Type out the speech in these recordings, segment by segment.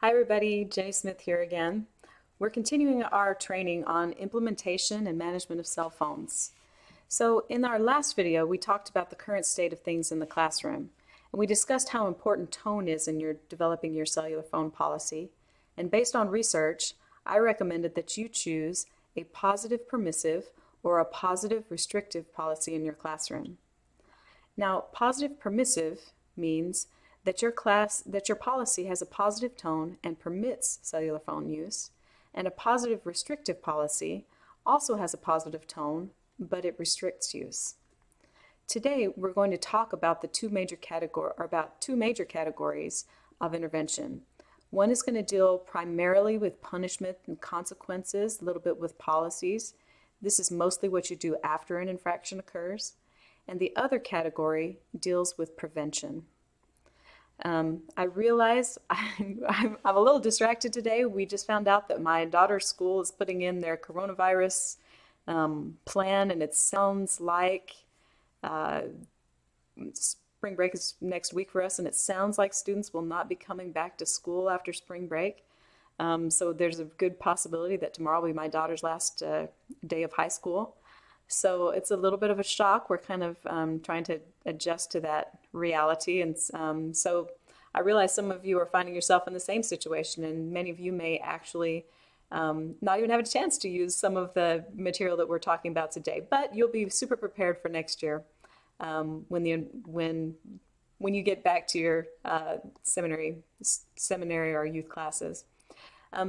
Hi everybody, Jenny Smith here again. We're continuing our training on implementation and management of cell phones. So in our last video, we talked about the current state of things in the classroom, and we discussed how important tone is in your developing your cellular phone policy. And based on research, I recommended that you choose a positive permissive or a positive restrictive policy in your classroom. Now, positive permissive means that your policy has a positive tone and permits cellular phone use, and a positive restrictive policy also has a positive tone, but it restricts use. Today, we're going to talk about two major categories of intervention. One is going to deal primarily with punishment and consequences, a little bit with policies. This is mostly what you do after an infraction occurs. And the other category deals with prevention. I realize I'm a little distracted today. We just found out that my daughter's school is putting in their coronavirus plan, and it sounds like spring break is next week for us, and it sounds like students will not be coming back to school after spring break. So there's a good possibility that tomorrow will be my daughter's last day of high school. So it's a little bit of a shock. We're kind of trying to adjust to that reality. And so I realize some of you are finding yourself in the same situation, and many of you may actually not even have a chance to use some of the material that we're talking about today. But you'll be super prepared for next year when you get back to your seminary or youth classes.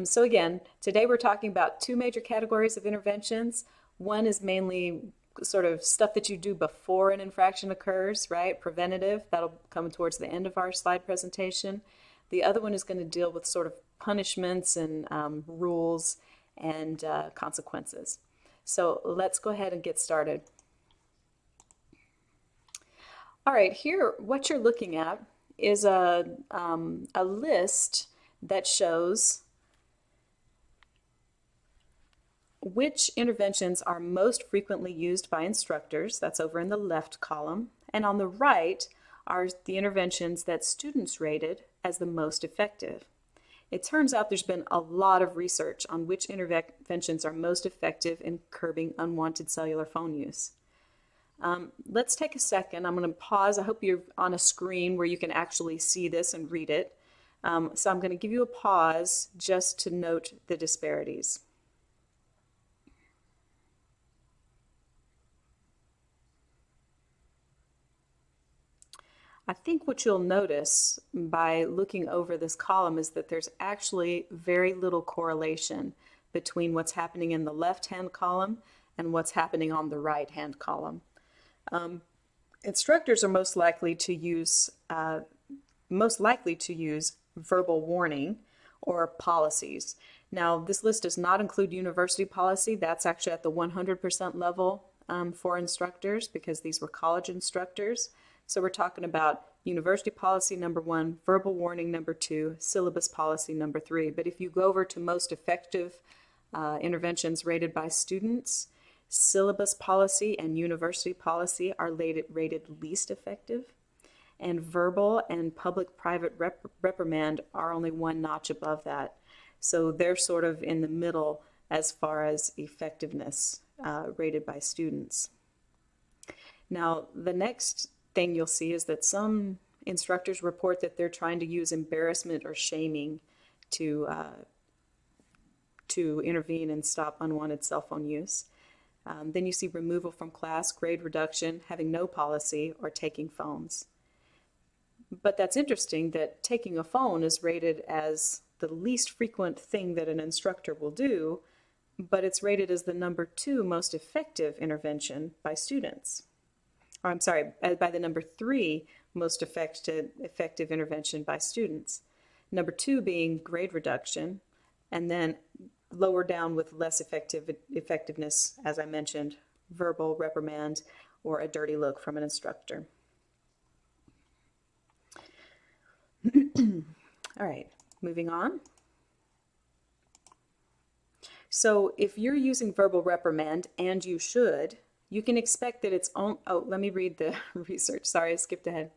So again, today we're talking about two major categories of interventions. One is mainly sort of stuff that you do before an infraction occurs, right? Preventative, that'll come towards the end of our slide presentation. The other one is going to deal with sort of punishments and rules and consequences. So let's go ahead and get started. All right, here what you're looking at is a list that shows which interventions are most frequently used by instructors. That's over in the left column. And on the right are the interventions that students rated as the most effective. It turns out there's been a lot of research on which interventions are most effective in curbing unwanted cellular phone use. Let's take a second. I'm going to pause. I hope you're on a screen where you can actually see this and read it. So I'm going to give you a pause just to note the disparities. I think what you'll notice by looking over this column is that there's actually very little correlation between what's happening in the left-hand column and what's happening on the right-hand column. Instructors are most likely to use verbal warning or policies. Now, this list does not include university policy. That's actually at the 100% level for instructors, because these were college instructors. So we're talking about university policy number 1, verbal warning number 2, syllabus policy number 3. But if you go over to most effective interventions rated by students, syllabus policy and university policy are rated least effective, and verbal and public-private reprimand are only one notch above that. So they're sort of in the middle as far as effectiveness rated by students. Now, the next thing you'll see is that some instructors report that they're trying to use embarrassment or shaming to intervene and stop unwanted cell phone use. Then you see removal from class, grade reduction, having no policy, or taking phones. But that's interesting that taking a phone is rated as the least frequent thing that an instructor will do, but it's rated as the number 2 most effective intervention by students. Or I'm sorry, by the number 3 most effective intervention by students. Number 2 being grade reduction, and then lower down with less effectiveness, as I mentioned, verbal reprimand or a dirty look from an instructor. All right, moving on. So if you're using verbal reprimand, and you should, you can expect that it's on, oh, let me read the research. Sorry, I skipped ahead.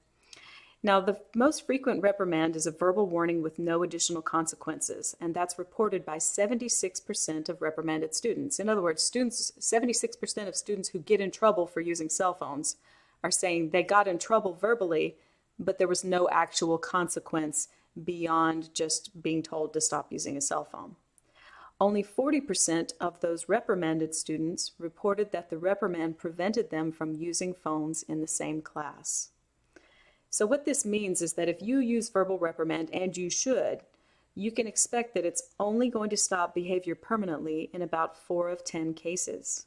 Now, the most frequent reprimand is a verbal warning with no additional consequences, and that's reported by 76% of reprimanded students. In other words, 76% of students who get in trouble for using cell phones are saying they got in trouble verbally, but there was no actual consequence beyond just being told to stop using a cell phone. Only 40% of those reprimanded students reported that the reprimand prevented them from using phones in the same class. So what this means is that if you use verbal reprimand, and you should, you can expect that it's only going to stop behavior permanently in about 4 of 10 cases.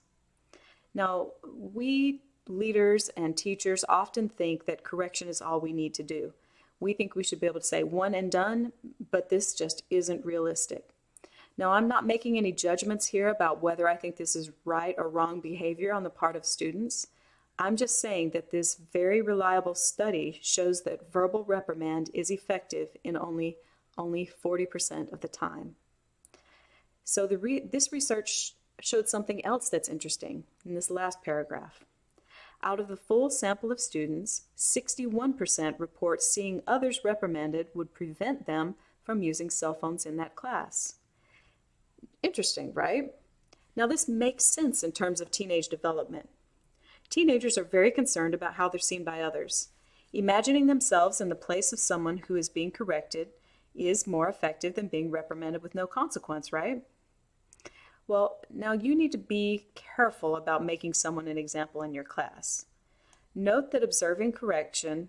Now, we leaders and teachers often think that correction is all we need to do. We think we should be able to say one and done, but this just isn't realistic. Now, I'm not making any judgments here about whether I think this is right or wrong behavior on the part of students. I'm just saying that this very reliable study shows that verbal reprimand is effective in only 40% of the time. So this research showed something else that's interesting in this last paragraph. Out of the full sample of students, 61% report seeing others reprimanded would prevent them from using cell phones in that class. Interesting, right? Now, this makes sense in terms of teenage development. Teenagers are very concerned about how they're seen by others. Imagining themselves in the place of someone who is being corrected is more effective than being reprimanded with no consequence, right? Well, now you need to be careful about making someone an example in your class. Note that observing correction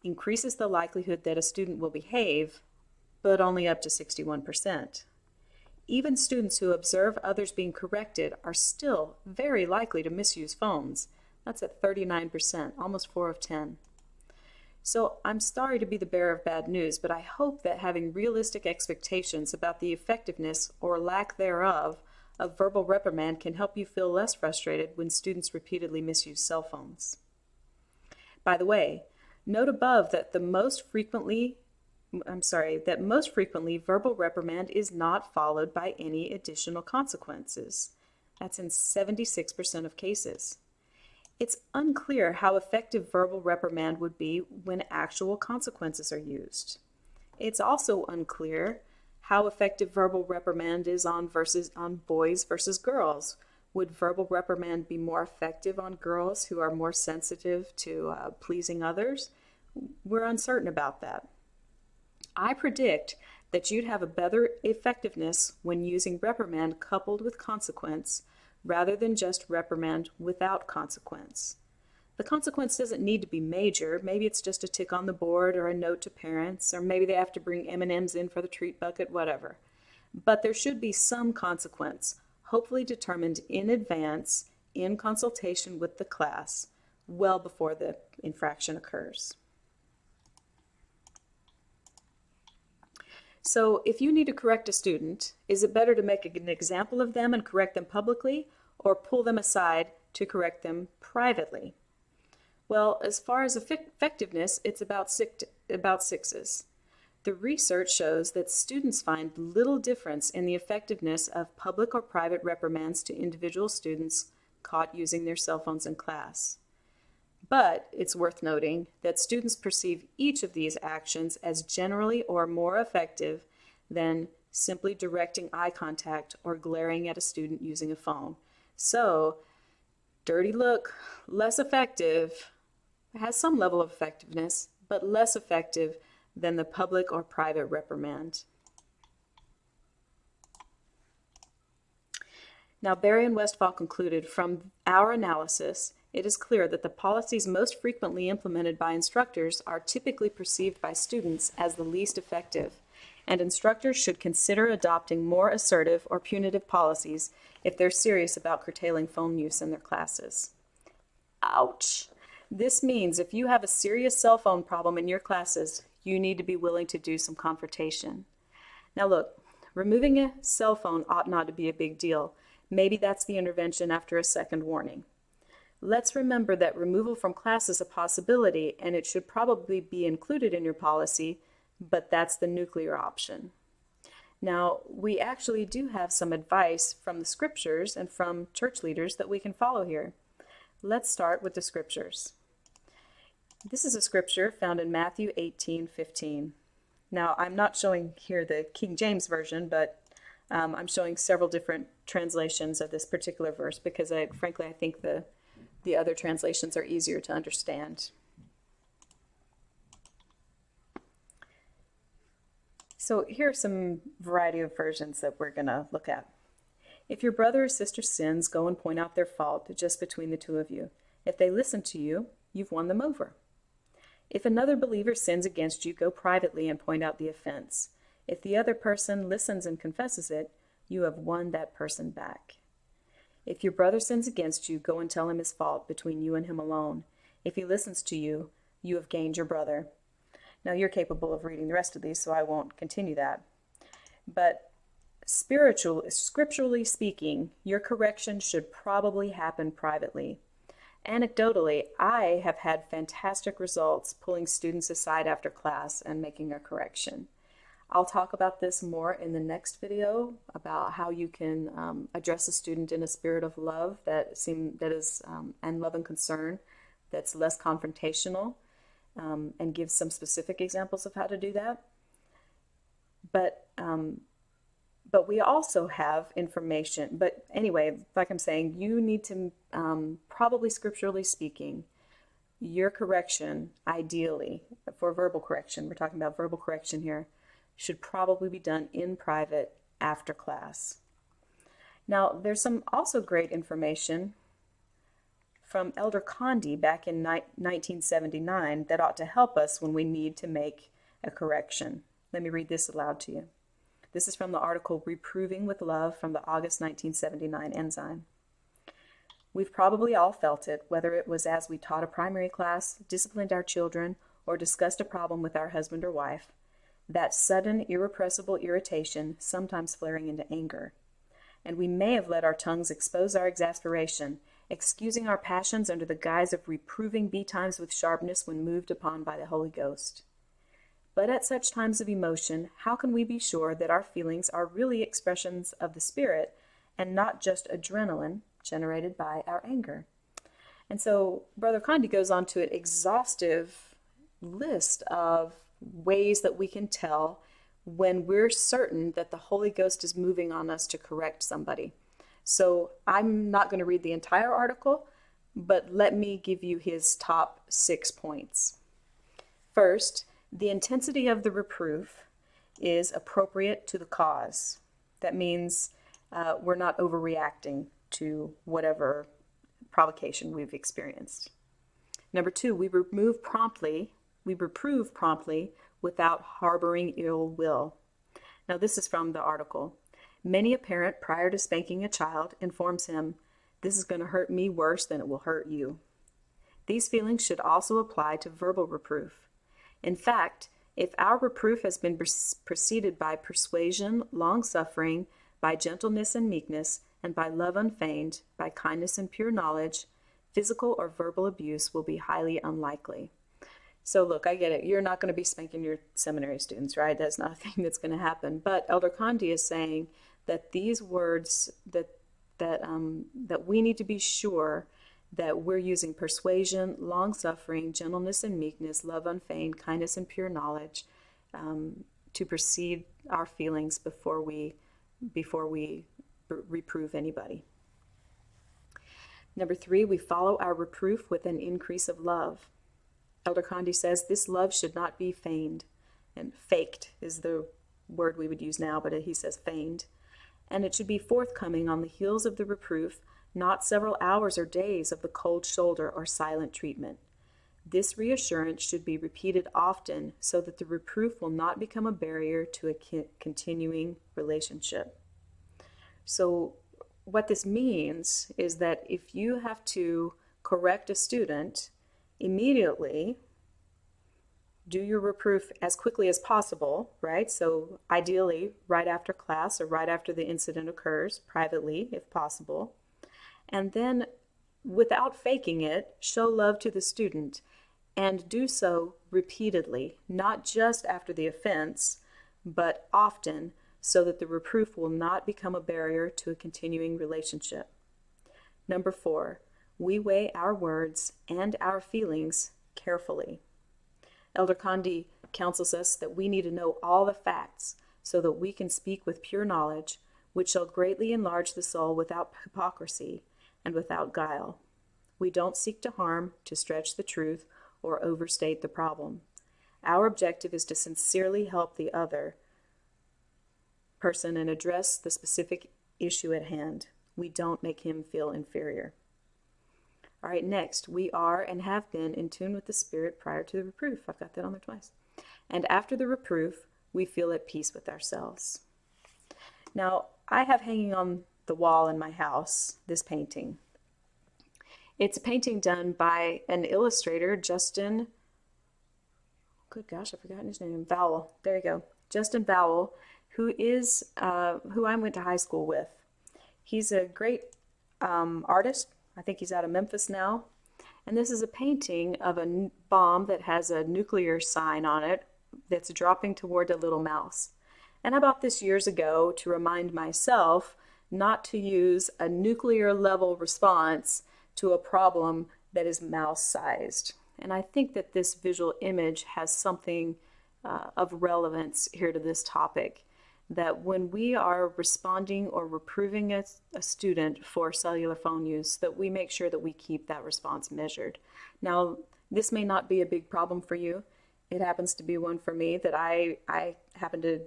increases the likelihood that a student will behave, but only up to 61%. Even students who observe others being corrected are still very likely to misuse phones. That's at 39%, almost 4 of 10. So I'm sorry to be the bearer of bad news, but I hope that having realistic expectations about the effectiveness or lack thereof of verbal reprimand can help you feel less frustrated when students repeatedly misuse cell phones. By the way, note above that most frequently verbal reprimand is not followed by any additional consequences. That's in 76% of cases. It's unclear how effective verbal reprimand would be when actual consequences are used. It's also unclear how effective verbal reprimand is on boys versus girls. Would verbal reprimand be more effective on girls who are more sensitive to pleasing others? We're uncertain about that. I predict that you'd have a better effectiveness when using reprimand coupled with consequence rather than just reprimand without consequence. The consequence doesn't need to be major. Maybe it's just a tick on the board or a note to parents, or maybe they have to bring M&Ms in for the treat bucket, whatever. But there should be some consequence, hopefully determined in advance in consultation with the class, well before the infraction occurs. So if you need to correct a student, is it better to make an example of them and correct them publicly, or pull them aside to correct them privately? Well, as far as effectiveness, it's about sixes. The research shows that students find little difference in the effectiveness of public or private reprimands to individual students caught using their cell phones in class. But it's worth noting that students perceive each of these actions as generally or more effective than simply directing eye contact or glaring at a student using a phone. So, dirty look, less effective, has some level of effectiveness, but less effective than the public or private reprimand. Now, Berry and Westphal concluded, from our analysis, it is clear that the policies most frequently implemented by instructors are typically perceived by students as the least effective, and instructors should consider adopting more assertive or punitive policies if they're serious about curtailing phone use in their classes. Ouch! This means if you have a serious cell phone problem in your classes, you need to be willing to do some confrontation. Now look, removing a cell phone ought not to be a big deal. Maybe that's the intervention after a second warning. Let's remember that removal from class is a possibility, and it should probably be included in your policy, but that's the nuclear option. Now, we actually do have some advice from the scriptures and from church leaders that we can follow here. Let's start with the scriptures. This is a scripture found in Matthew 18:15. Now, I'm not showing here the King James Version, but I'm showing several different translations of this particular verse because frankly, I think the other translations are easier to understand. So here are some variety of versions that we're going to look at. If your brother or sister sins, go and point out their fault just between the two of you. If they listen to you, you've won them over. If another believer sins against you, go privately and point out the offense. If the other person listens and confesses it, you have won that person back. If your brother sins against you, go and tell him his fault between you and him alone. If he listens to you, you have gained your brother. Now, you're capable of reading the rest of these, so I won't continue that. But scripturally speaking, your correction should probably happen privately. Anecdotally, I have had fantastic results pulling students aside after class and making a correction. I'll talk about this more in the next video about how you can address a student in a spirit of love and love and concern that's less confrontational, and give some specific examples of how to do that. But we also have information. But anyway, like I'm saying, you need to, probably scripturally speaking, your correction, ideally, for verbal correction, we're talking about verbal correction here, should probably be done in private after class. Now, there's some also great information from Elder Condi back in 1979 that ought to help us when we need to make a correction. Let me read this aloud to you. This is from the article Reproving with Love from the August 1979 Ensign. We've probably all felt it, whether it was as we taught a primary class, disciplined our children, or discussed a problem with our husband or wife, that sudden, irrepressible irritation, sometimes flaring into anger. And we may have let our tongues expose our exasperation, excusing our passions under the guise of reproving betimes with sharpness when moved upon by the Holy Ghost. But at such times of emotion, how can we be sure that our feelings are really expressions of the Spirit and not just adrenaline generated by our anger? And so Brother Condi goes on to an exhaustive list of ways that we can tell when we're certain that the Holy Ghost is moving on us to correct somebody. So I'm not going to read the entire article, but let me give you his top 6 points. First, the intensity of the reproof is appropriate to the cause. That means we're not overreacting to whatever provocation we've experienced. Number 2, we reprove promptly without harboring ill will. Now, this is from the article. Many a parent, prior to spanking a child, informs him, "This is going to hurt me worse than it will hurt you." These feelings should also apply to verbal reproof. In fact, if our reproof has been preceded by persuasion, long-suffering, by gentleness and meekness, and by love unfeigned, by kindness and pure knowledge, physical or verbal abuse will be highly unlikely. So look, I get it. You're not going to be spanking your seminary students, right? That's not a thing that's going to happen. But Elder Condi is saying that these words that we need to be sure that we're using persuasion, long-suffering, gentleness and meekness, love unfeigned, kindness and pure knowledge to precede our feelings before we reprove anybody. Number 3, we follow our reproof with an increase of love. Elder Condi says this love should not be feigned, and faked is the word we would use now, but he says feigned. And it should be forthcoming on the heels of the reproof, not several hours or days of the cold shoulder or silent treatment. This reassurance should be repeated often so that the reproof will not become a barrier to a continuing relationship. So what this means is that if you have to correct a student, immediately do your reproof as quickly as possible, right? So ideally right after class or right after the incident occurs, privately if possible. And then without faking it, show love to the student and do so repeatedly, not just after the offense, but often, so that the reproof will not become a barrier to a continuing relationship. Number 4, we weigh our words and our feelings carefully. Elder Condi counsels us that we need to know all the facts so that we can speak with pure knowledge, which shall greatly enlarge the soul without hypocrisy and without guile. We don't seek to harm, to stretch the truth, or overstate the problem. Our objective is to sincerely help the other person and address the specific issue at hand. We don't make him feel inferior. All right, next, we are and have been in tune with the Spirit prior to the reproof. I've got that on there twice. And after the reproof, we feel at peace with ourselves. Now, I have hanging on the wall in my house this painting. It's a painting done by an illustrator, Justin, good gosh, I've forgotten his name, Vowell. There you go. Justin Vowell, who I went to high school with. He's a great artist. I think he's out of Memphis now. And this is a painting of a bomb that has a nuclear sign on it that's dropping toward a little mouse. And I bought this years ago to remind myself not to use a nuclear level response to a problem that is mouse-sized. And I think that this visual image has something of relevance here to this topic, that when we are responding or reproving a student for cellular phone use, that we make sure that we keep that response measured. Now, this may not be a big problem for you. It happens to be one for me, that I happen to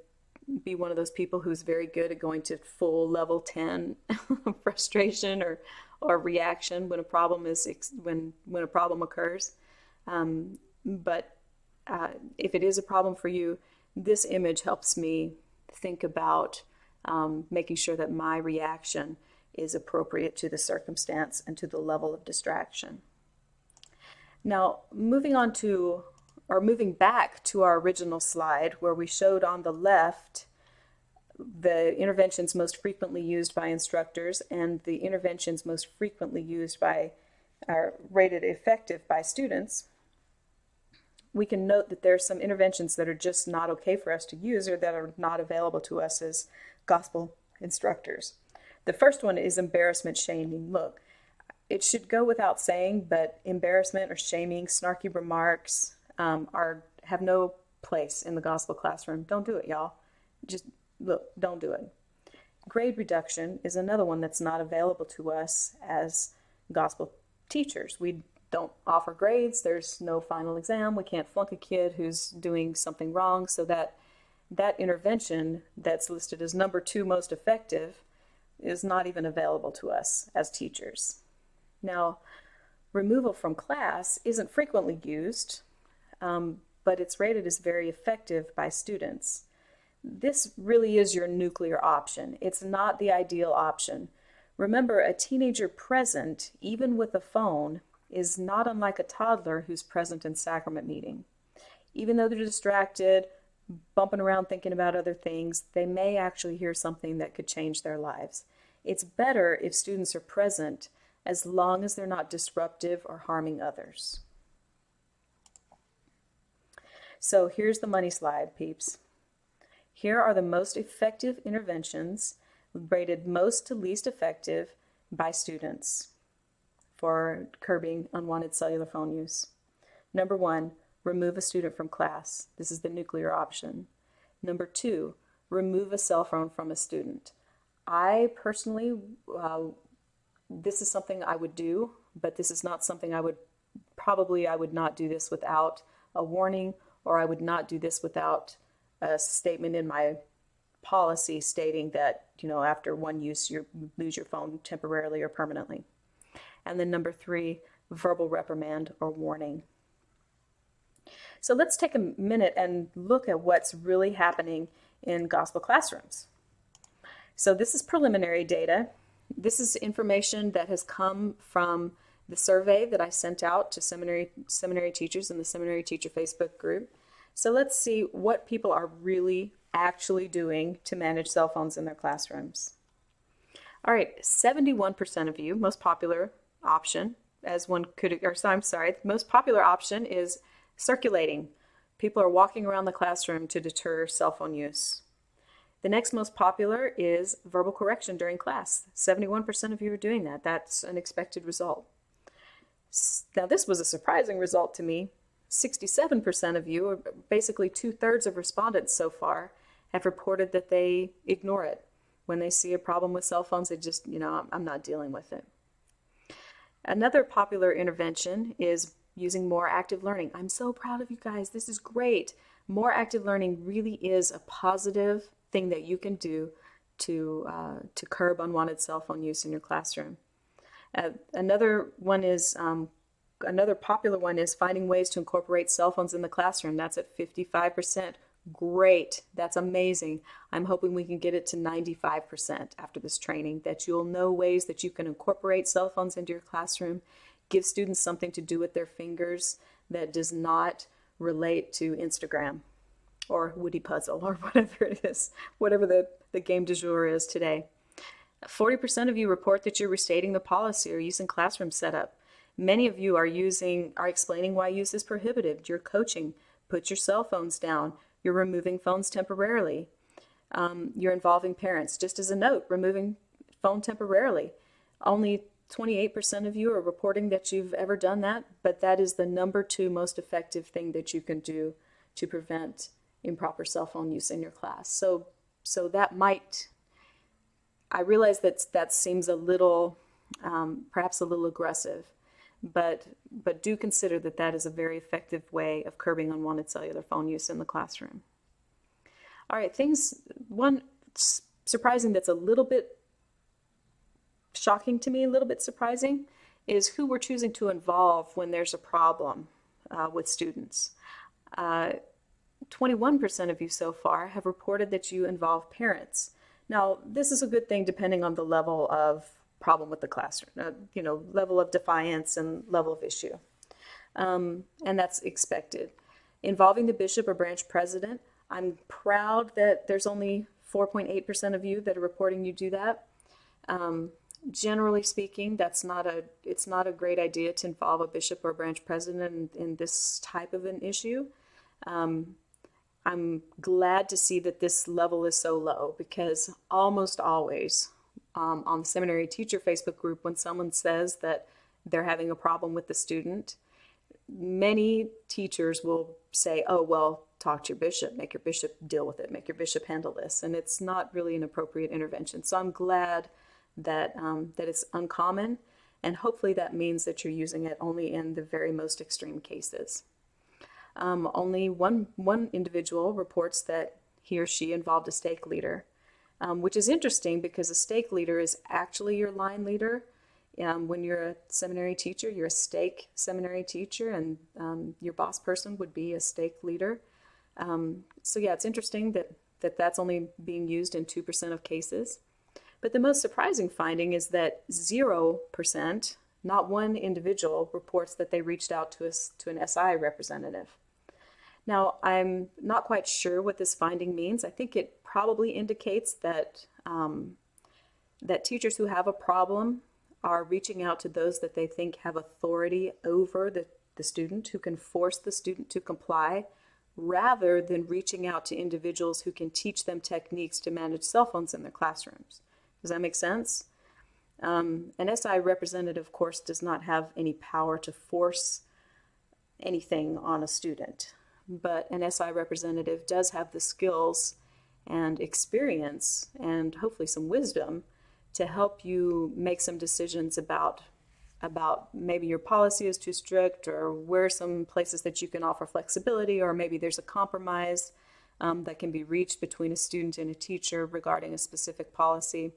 be one of those people who's very good at going to full level 10 frustration or reaction when a problem when a problem occurs. But if it is a problem for you, this image helps me think about making sure that my reaction is appropriate to the circumstance and to the level of distraction. Now, moving back to our original slide where we showed on the left the interventions most frequently used by instructors and the interventions most frequently used by are rated effective by students, we can note that there are some interventions that are just not okay for us to use or that are not available to us as gospel instructors. The first one is embarrassment shaming. Look, it should go without saying, but embarrassment or shaming, snarky remarks have no place in the gospel classroom. Don't do it, y'all. Just look, don't do it. Grade reduction is another one that's not available to us as gospel teachers. We don't offer grades. There's no final exam. We can't flunk a kid who's doing something wrong. So that intervention that's listed as number 2 most effective is not even available to us as teachers. Now, removal from class isn't frequently used, but it's rated as very effective by students. This really is your nuclear option. It's not the ideal option. Remember, a teenager present, even with a phone, is not unlike a toddler who's present in sacrament meeting. Even though they're distracted, bumping around thinking about other things, they may actually hear something that could change their lives. It's better if students are present as long as they're not disruptive or harming others. So here's the money slide, peeps. Here are the most effective interventions rated most to least effective by students for curbing unwanted cellular phone use. Number 1, remove a student from class. This is the nuclear option. Number 2, remove a cell phone from a student. I personally, this is something I would do, but this is not something I would not do this without a warning, or I would not do this without a statement in my policy stating that, after one use, you lose your phone temporarily or permanently. And then number 3, verbal reprimand or warning. So let's take a minute and look at what's really happening in gospel classrooms. So this is preliminary data. This is information that has come from the survey that I sent out to seminary teachers in the Seminary Teacher Facebook group. So let's see what people are really actually doing to manage cell phones in their classrooms. All right, 71% of you, most popular option, most popular option is circulating. People are walking around the classroom to deter cell phone use. The next most popular is verbal correction during class. 71% of you are doing that. That's an expected result. Now, this was a surprising result to me. 67% of you, or basically 2/3 of respondents so far, have reported that they ignore it. When they see a problem with cell phones, they just, I'm not dealing with it. Another popular intervention is using more active learning. I'm so proud of you guys. This is great. More active learning really is a positive thing that you can do to curb unwanted cell phone use in your classroom. Another popular one is finding ways to incorporate cell phones in the classroom. That's at 55%. Great. That's amazing. I'm hoping we can get it to 95% after this training, that you'll know ways that you can incorporate cell phones into your classroom, give students something to do with their fingers that does not relate to Instagram or Woody Puzzle or whatever it is, whatever the game du jour is today. 40% of you report that you're restating the policy or using classroom setup. Many of you are explaining why use is prohibited. You're coaching. Put your cell phones down. You're removing phones temporarily. You're involving parents. Just as a note, removing phone temporarily. Only 28% of you are reporting that you've ever done that, but that is the number 2 most effective thing that you can do to prevent improper cell phone use in your class. So that might, I realize that seems a little, perhaps a little aggressive, but do consider that is a very effective way of curbing unwanted cellular phone use in the classroom. All right, one surprising that's a little bit shocking to me, a little bit surprising, is who we're choosing to involve when there's a problem with students. 21% of you so far have reported that you involve parents. Now, this is a good thing depending on the level of problem with the classroom, level of defiance and level of issue. And that's expected. Involving the bishop or branch president, I'm proud that there's only 4.8% of you that are reporting you do that. Generally speaking, it's not a great idea to involve a bishop or branch president in this type of an issue. I'm glad to see that this level is so low, because almost always on the seminary teacher Facebook group, when someone says that they're having a problem with the student, many teachers will say, oh, well, talk to your bishop, make your bishop deal with it, make your bishop handle this. And it's not really an appropriate intervention. So I'm glad that it's uncommon, and hopefully that means that you're using it only in the very most extreme cases. Only one individual reports that he or she involved a stake leader, which is interesting because a stake leader is actually your line leader. When you're a seminary teacher, you're a stake seminary teacher, and your boss person would be a stake leader. So yeah, it's interesting that that's only being used in 2% of cases. But the most surprising finding is that 0%, not one individual, reports that they reached out to an SI representative. Now, I'm not quite sure what this finding means. I think it probably indicates that that teachers who have a problem are reaching out to those that they think have authority over the student, who can force the student to comply, rather than reaching out to individuals who can teach them techniques to manage cell phones in their classrooms. Does that make sense? An SI representative, of course, does not have any power to force anything on a student, but an SI representative does have the skills and experience and hopefully some wisdom to help you make some decisions about maybe your policy is too strict, or where are some places that you can offer flexibility, or maybe there's a compromise that can be reached between a student and a teacher regarding a specific policy.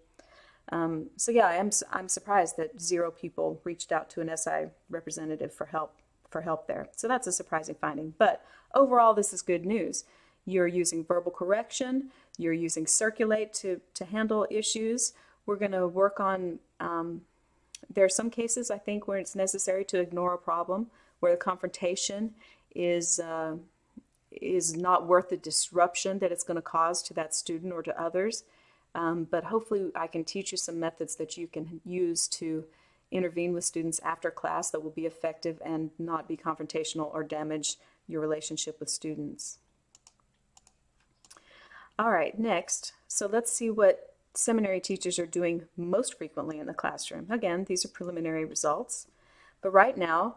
So yeah, I'm surprised that 0 people reached out to an SI representative for help there. So that's a surprising finding. But overall, this is good news. You're using verbal correction. You're using Circulate to handle issues. We're going to work on, there are some cases, I think, where it's necessary to ignore a problem, where the confrontation is not worth the disruption that it's going to cause to that student or to others. But hopefully I can teach you some methods that you can use to intervene with students after class that will be effective and not be confrontational or damage your relationship with students. All right, next, so let's see what seminary teachers are doing most frequently in the classroom. Again, these are preliminary results, but right now,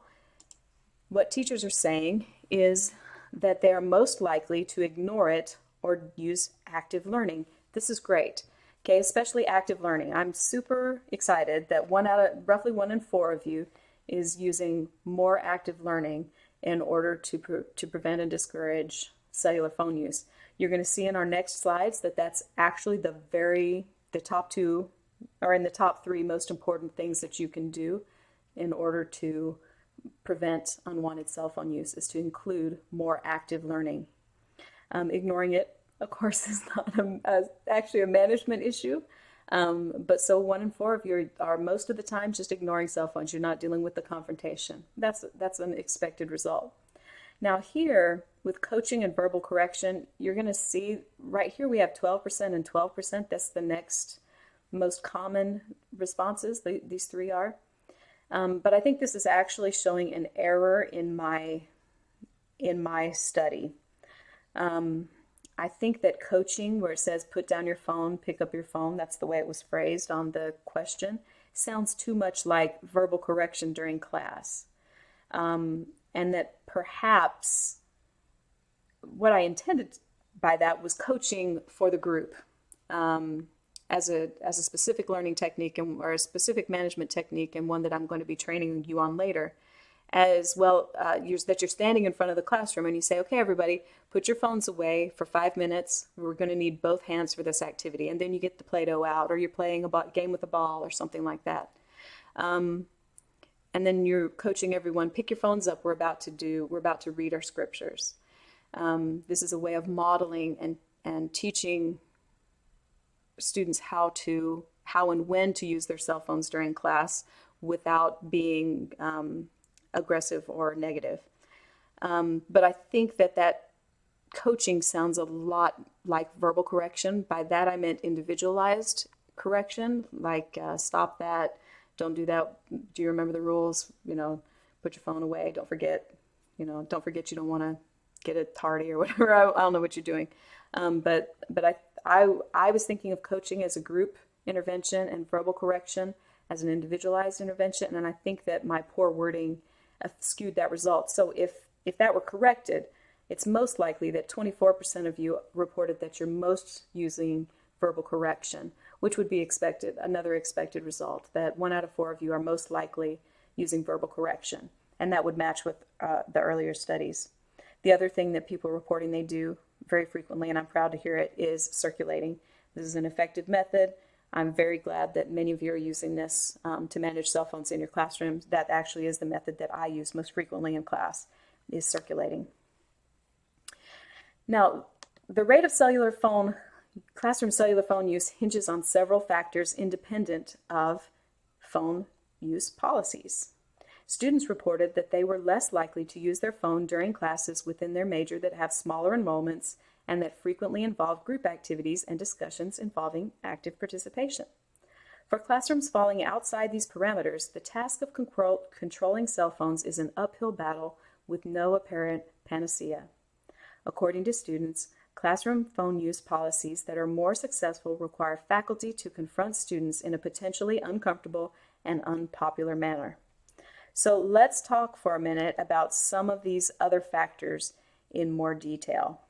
what teachers are saying is that they are most likely to ignore it or use active learning. This is great. Okay, especially active learning. I'm super excited that roughly 1 in 4 of you is using more active learning in order to prevent and discourage cellular phone use. You're going to see in our next slides that that's actually the top 2 or in the top 3 most important things that you can do in order to prevent unwanted cell phone use is to include more active learning. Ignoring it, of course, is not actually a management issue. But so 1 in 4 of you are most of the time just ignoring cell phones. You're not dealing with the confrontation. That's an expected result. Now here, with coaching and verbal correction, you're going to see right here we have 12% and 12%. That's the next most common responses, these 3 are. But I think this is actually showing an error in my study. I think that coaching, where it says put down your phone, pick up your phone, that's the way it was phrased on the question, sounds too much like verbal correction during class. And that perhaps what I intended by that was coaching for the group as a specific learning technique or a specific management technique, and one that I'm going to be training you on later. As well, that you're standing in front of the classroom and you say, okay, everybody, put your phones away for 5 minutes. We're going to need both hands for this activity. And then you get the Play-Doh out, or you're playing a game with a ball or something like that. And then you're coaching everyone, pick your phones up. We're about to read our scriptures. This is a way of modeling and teaching students how and when to use their cell phones during class without being aggressive or negative. But I think that coaching sounds a lot like verbal correction. By that I meant individualized correction, like stop that, don't do that, do you remember the rules, put your phone away, don't forget you don't want to get a tardy or whatever. I don't know what you're doing. But I was thinking of coaching as a group intervention and verbal correction as an individualized intervention, and I think that my poor wording skewed that result. So if that were corrected, it's most likely that 24% of you reported that you're most using verbal correction, which would be another expected result, that 1 out of 4 of you are most likely using verbal correction, and that would match with the earlier studies. The other thing that people are reporting they do very frequently, and I'm proud to hear it, is circulating. This is an effective method. I'm very glad that many of you are using this to manage cell phones in your classrooms. That actually is the method that I use most frequently in class, is circulating. Now, the rate of classroom cellular phone use hinges on several factors independent of phone use policies. Students reported that they were less likely to use their phone during classes within their major that have smaller enrollments and that frequently involve group activities and discussions involving active participation. For classrooms falling outside these parameters, the task of controlling cell phones is an uphill battle with no apparent panacea. According to students, classroom phone use policies that are more successful require faculty to confront students in a potentially uncomfortable and unpopular manner. So let's talk for a minute about some of these other factors in more detail.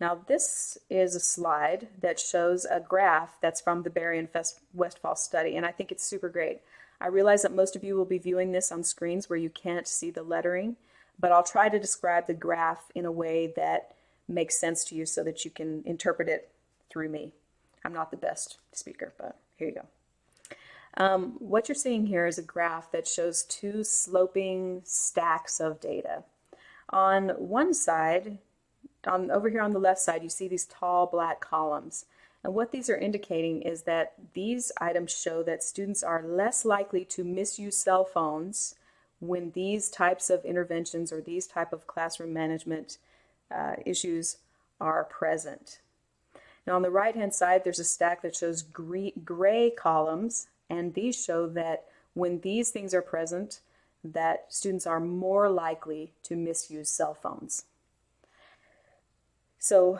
Now, this is a slide that shows a graph that's from the Berry and Westphal study, and I think it's super great. I realize that most of you will be viewing this on screens where you can't see the lettering, but I'll try to describe the graph in a way that makes sense to you so that you can interpret it through me. I'm not the best speaker, but here you go. What you're seeing here is a graph that shows 2 sloping stacks of data. On one side, over here on the left side, you see these tall black columns. And what these are indicating is that these items show that students are less likely to misuse cell phones when these types of interventions or these type of classroom management issues are present. Now on the right-hand side, there's a stack that shows gray columns, and these show that when these things are present, that students are more likely to misuse cell phones. So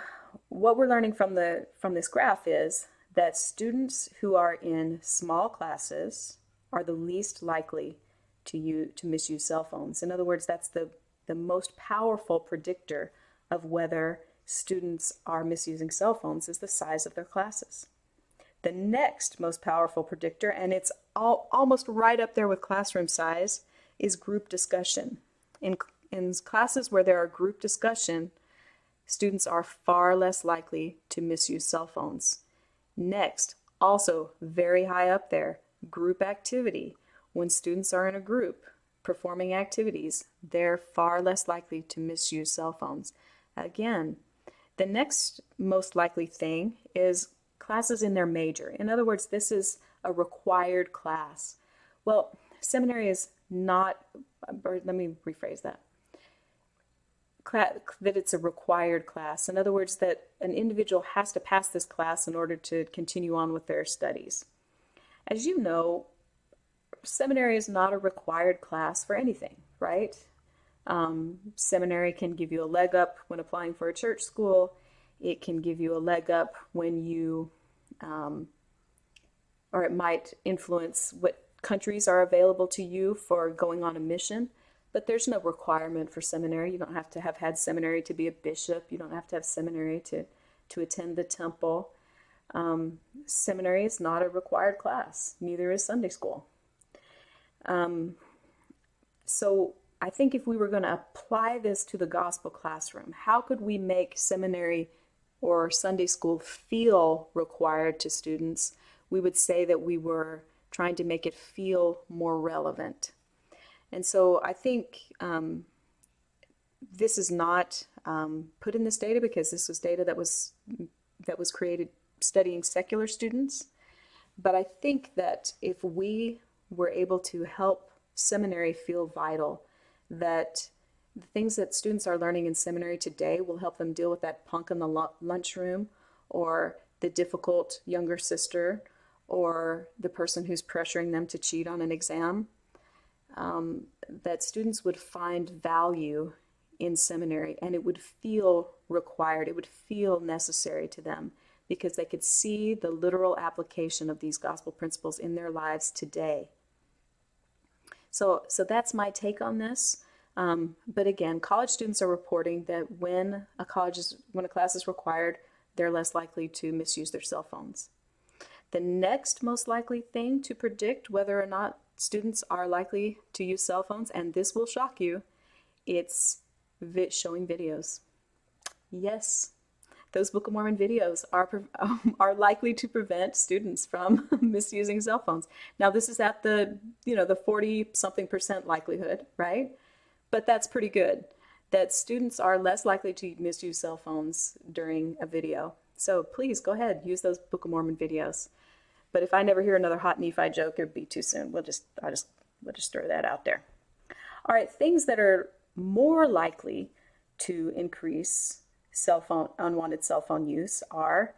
what we're learning from this graph is that students who are in small classes are the least likely to misuse cell phones. In other words, that's the most powerful predictor of whether students are misusing cell phones is the size of their classes. The next most powerful predictor, and it's almost right up there with classroom size, is group discussion. In classes where there are group discussion, students are far less likely to misuse cell phones. Next, also very high up there, group activity. When students are in a group performing activities, they're far less likely to misuse cell phones. Again, the next most likely thing is classes in their major. In other words, this is a required class. Well, seminary is not, or let me rephrase that. That it's a required class. In other words, that an individual has to pass this class in order to continue on with their studies. As you know, seminary is not a required class for anything, right? Seminary can give you a leg up when applying for a church school. It can give you a leg up when you, or it might influence what countries are available to you for going on a mission. But there's no requirement for seminary. You don't have to have had seminary to be a bishop. You don't have to have seminary to attend the temple. Seminary is not a required class. Neither is Sunday school. So I think if we were going to apply this to the gospel classroom, how could we make seminary or Sunday school feel required to students? We would say that we were trying to make it feel more relevant. And so I think this is not put in this data because this was data that was created studying secular students. But I think that if we were able to help seminary feel vital, that the things that students are learning in seminary today will help them deal with that punk in the lunchroom, or the difficult younger sister, or the person who's pressuring them to cheat on an exam. That students would find value in seminary, and it would feel required, it would feel necessary to them, because they could see the literal application of these gospel principles in their lives today. So that's my take on this. But again, college students are reporting that when a class is required, they're less likely to misuse their cell phones. The next most likely thing to predict whether or not students are likely to use cell phones, and this will shock you, it's showing videos. Yes, those Book of Mormon videos are likely to prevent students from misusing cell phones. Now, this is at the 40-something% likelihood, right? But that's pretty good, that students are less likely to misuse cell phones during a video. So please go ahead, use those Book of Mormon videos. But if I never hear another hot Nephi joke, it'd be too soon. We'll just throw that out there. All right, things that are more likely to increase unwanted cell phone use are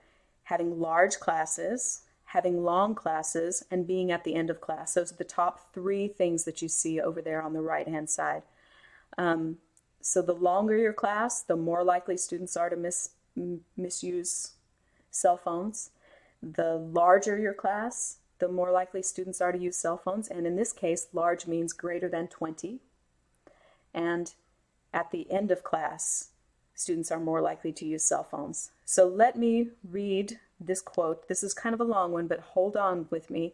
having large classes, having long classes, and being at the end of class. Those are the top 3 things that you see over there on the right-hand side. So the longer your class, the more likely students are to misuse cell phones. The larger your class, the more likely students are to use cell phones. And in this case, large means greater than 20. And at the end of class, students are more likely to use cell phones. So let me read this quote. This is kind of a long one, but hold on with me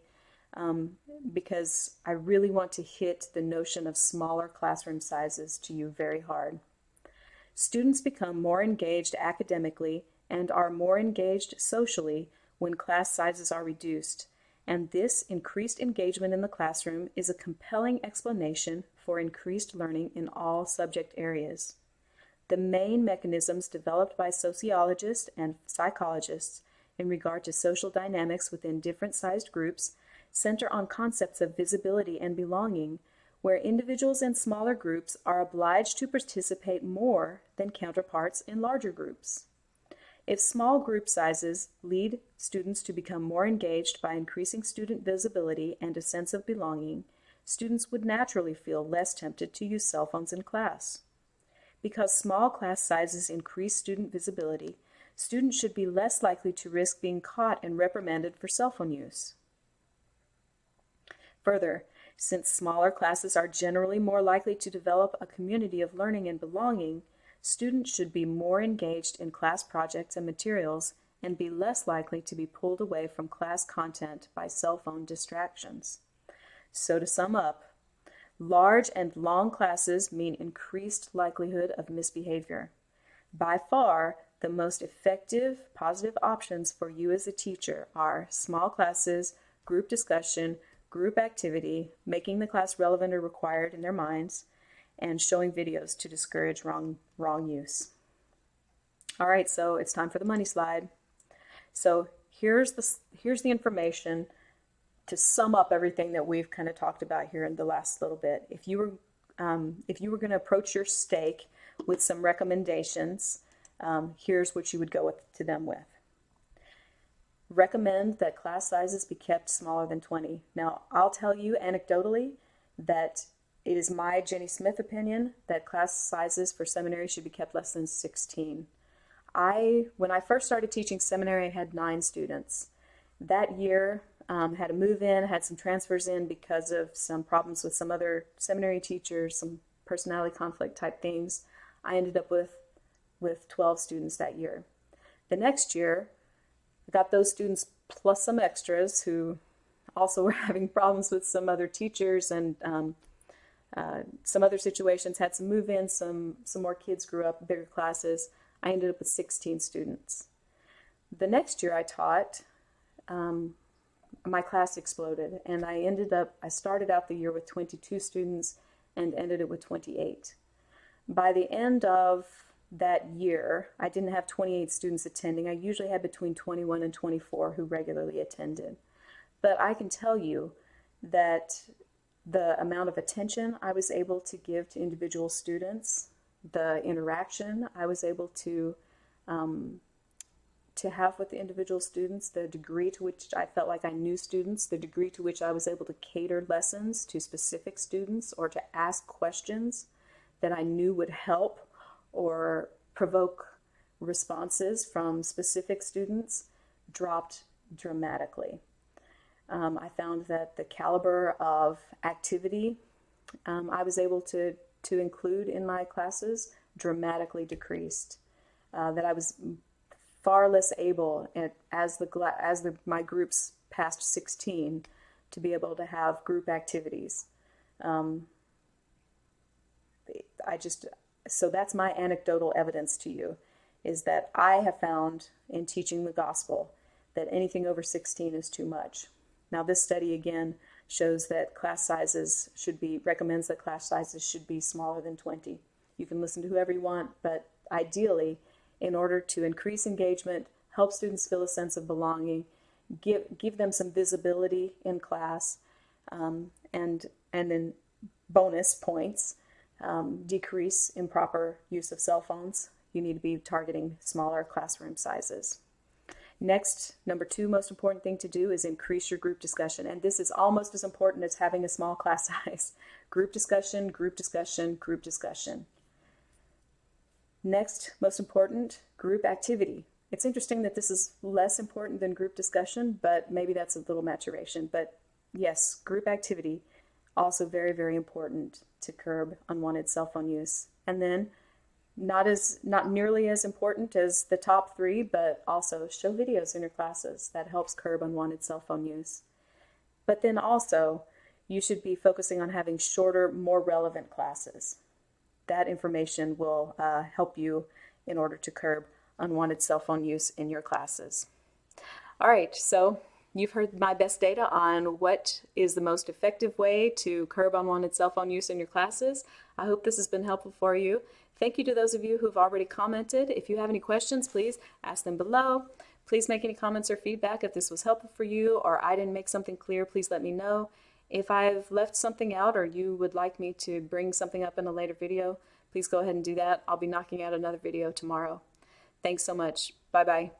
because I really want to hit the notion of smaller classroom sizes to you very hard. Students become more engaged academically and are more engaged socially when class sizes are reduced, and this increased engagement in the classroom is a compelling explanation for increased learning in all subject areas. The main mechanisms developed by sociologists and psychologists in regard to social dynamics within different sized groups center on concepts of visibility and belonging, where individuals in smaller groups are obliged to participate more than counterparts in larger groups. If small group sizes lead students to become more engaged by increasing student visibility and a sense of belonging, students would naturally feel less tempted to use cell phones in class. Because small class sizes increase student visibility, students should be less likely to risk being caught and reprimanded for cell phone use. Further, Since smaller classes are generally more likely to develop a community of learning and belonging, students should be more engaged in class projects and materials and be less likely to be pulled away from class content by cell phone distractions. So to sum up, large and long classes mean increased likelihood of misbehavior. By far, the most effective positive options for you as a teacher are small classes, group discussion, group activity, making the class relevant or required in their minds, and showing videos to discourage wrong use. All right, so it's time for the money slide. So here's the information to sum up everything that we've kind of talked about here in the last little bit. If you were going to approach your stake with some recommendations, here's what you would go to them with. Recommend that class sizes be kept smaller than 20. Now, I'll tell you anecdotally that it is my Jenny Smith opinion that class sizes for seminary should be kept less than 16. When I first started teaching seminary, I had 9 students. That year, had to move in, had some transfers in because of some problems with some other seminary teachers, some personality conflict type things. I ended up with 12 students that year. The next year, I got those students plus some extras who also were having problems with some other teachers and some other situations, had some move-ins, some more kids grew up, bigger classes. I ended up with 16 students. The next year I taught, my class exploded, and I started out the year with 22 students and ended it with 28. By the end of that year, I didn't have 28 students attending. I usually had between 21 and 24 who regularly attended. But I can tell you that the amount of attention I was able to give to individual students, the interaction I was able to have with the individual students, the degree to which I felt like I knew students, the degree to which I was able to cater lessons to specific students or to ask questions that I knew would help or provoke responses from specific students dropped dramatically. I found that the caliber of activity I was able to include in my classes dramatically decreased. That I was far less able, as my groups passed 16, to be able to have group activities. So that's my anecdotal evidence to you, is that I have found in teaching the gospel that anything over 16 is too much. Now this study again shows that recommends that class sizes should be smaller than 20. You can listen to whoever you want, but ideally, in order to increase engagement, help students feel a sense of belonging, give them some visibility in class, and then bonus points, decrease improper use of cell phones. You need to be targeting smaller classroom sizes. Next, number 2 most important thing to do is increase your group discussion. And this is almost as important as having a small class size. Group discussion, group discussion, group discussion. Next, most important, group activity. It's interesting that this is less important than group discussion, but maybe that's a little maturation. But yes, group activity, also very, very important to curb unwanted cell phone use. And then, not nearly as important as the top 3, but also show videos in your classes. That helps curb unwanted cell phone use. But then also, you should be focusing on having shorter, more relevant classes. That information will help you in order to curb unwanted cell phone use in your classes. All right, so you've heard my best data on what is the most effective way to curb unwanted cell phone use in your classes. I hope this has been helpful for you. Thank you to those of you who've already commented. If you have any questions, please ask them below. Please make any comments or feedback. If this was helpful for you or I didn't make something clear, please let me know. If I've left something out or you would like me to bring something up in a later video, please go ahead and do that. I'll be knocking out another video tomorrow. Thanks so much. Bye-bye.